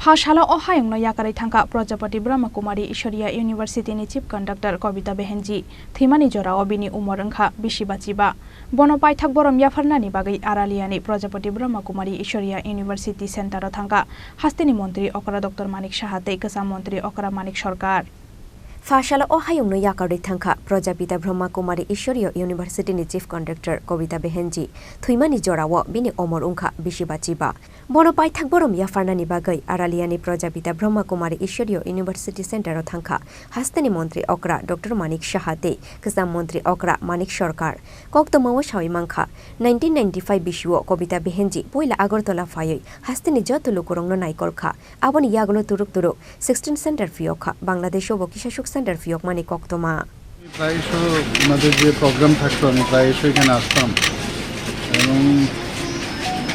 Phashala o Hayungno Yakarwi Thangkha Prajapita Brahma Kumari Ishwariya University ni Chief Conductor Kavita Behenji Thimani jora obini umor wngkha bisi bachiba bono paithak borom yafarnani bagui araliani Prajapita Brahma Kumari Ishwariya University Center o thangkha hastini mantri okra Dr. Manik Saha tei kwcham mantri okra Manik Sarkar Phashala o Hayungno Yakarwi Thangkha Prajapita Brahma Kumari Ishwariya University ni Chief Conductor Kavita Behenji Thimani jora bini umor wngkha bisi bachiba bono paithak borom yafarnani bagui araliani Prajapita Brahma Kumari Ishwariya University Center o thangkha hastini mantri okra Dr. Manik Saha tei kwcham mantri okra Manik Sarkar koktomao sawi mangkha 1995 bisio Kavita Behenji poila Agartala phaioi hastini joto lokorongno naikolkha aboni yagulo turuk 16 center fiokha Bangladesh o Bokishashuk center fiok mani koktoma প্রায়শই আমাদের যে programme থাকতো আমি প্রায়শই এখানে আসতাম এবং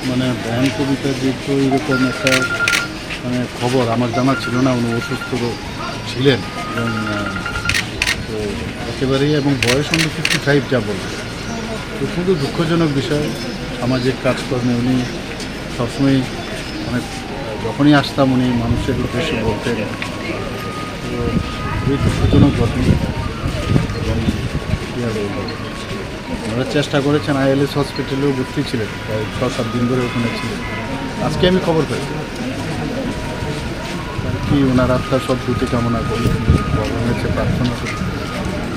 মানে ব্যান কবিতা যে তো এরকম একটা মানে খবর আমার জানা ছিল না উনি অসুস্থ ছিলেন এবং তো একেবারেই এবং বয়স উনি 55 যা বলবেন তো শুধু দুঃখজনক বিষয় সামাজিক কাজকর্মে উনি সবসময় অনেক যখনই আসতাম উনি মানুষের উদ্দেশ্যে বলতেন তো খুবই দুঃখজনক ঘটনা এবং ওনারা চেষ্টা করেছেন আইএলএস হসপিটালেও ভর্তি ছিলেন প্রায় 6-7 দিন ধরে ওখানে ছিলেন আজকে আমি খবর পাই কি ওনার আত্মার সদ্গতি কামনা করি ভগবানের কাছে প্রার্থনা করি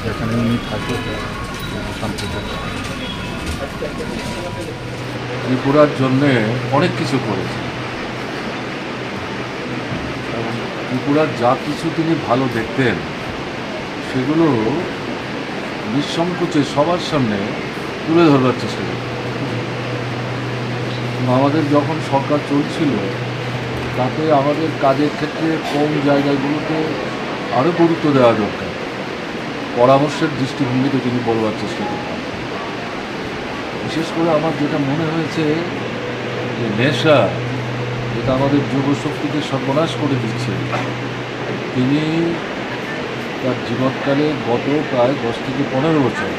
যেখানে উনি থাকেন শান্তি থাকে ত্রিপুরার জন্যে অনেক কিছু করেছে ত্রিপুরার যা কিছু তিনি ভালো দেখতেন সেগুলো নিঃসংকোচে সবার সামনে তুলে ধরবার চেষ্টা করতেন আমাদের যখন সরকার চলছিল তাতে আমাদের কাজের ক্ষেত্রে কম জায়গাগুলোতে আরও গুরুত্ব দেওয়া দরকার পরামর্শের দৃষ্টিভঙ্গিতে তিনি বলবার চেষ্টা করতেন বিশেষ করে আমার যেটা মনে হয়েছে যে নেশা যেটা আমাদের যুবশক্তিকে সর্বনাশ করে দিচ্ছে তিনি তার জীবনকালে গত প্রায় 10 থেকে 15 বছর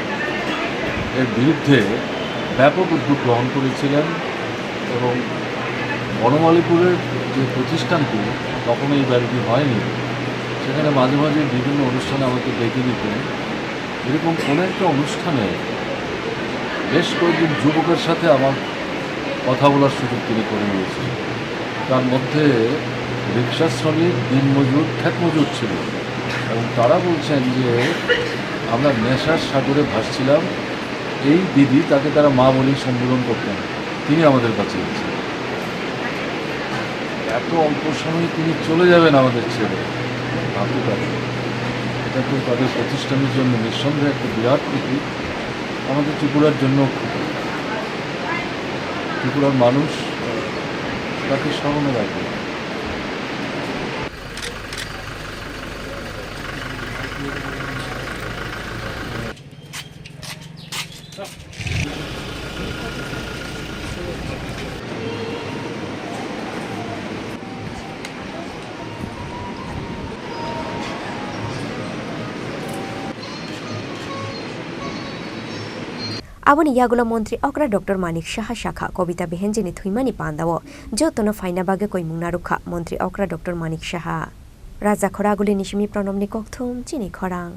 এর বিরুদ্ধে ব্যাপক উদ্যোগ গ্রহণ করেছিলেন এবং বনমালীপুরের যে প্রতিষ্ঠানটি তখন এই বাড়িটি হয়নি সেখানে মাঝে মাঝে বিভিন্ন অনুষ্ঠানে আমাকে ডেকে দিতেন এরকম কোনো একটা অনুষ্ঠানে বেশ কয়েকজন যুবকের সাথে আমার কথা বলার সুযোগ তিনি করে নিয়েছিলেন তার মধ্যে রিক্সা শ্রমিক দিনমজুর খ্যাতমজুর ছিল এবং তারা বলছেন যে আমরা নেশার সাগরে ভাসছিলাম এই দিদি তাকে তারা মা বলেই সম্বোধন করতেন তিনি আমাদের কাছে এসেছেন এত অল্প সময়ে তিনি চলে যাবেন আমাদের ছেড়ে ভাবতে পারেন এটা তো তাদের প্রতিষ্ঠানের জন্য নিঃসন্দেহে একটা বিরাট ক্ষতি আমাদের ত্রিপুরার জন্য ক্ষতি ত্রিপুরার মানুষ তাকে স্মরণে রাখবে aboni yagulo mantri okra Dr. Manik Saha Shakha Kavita Behenji ni Thimani pandawo jotono faina bage koimungna rukha mantri okra Dr. Manik Saha Raja Khoraguli nishimi pronomni kokthum Chini Khorang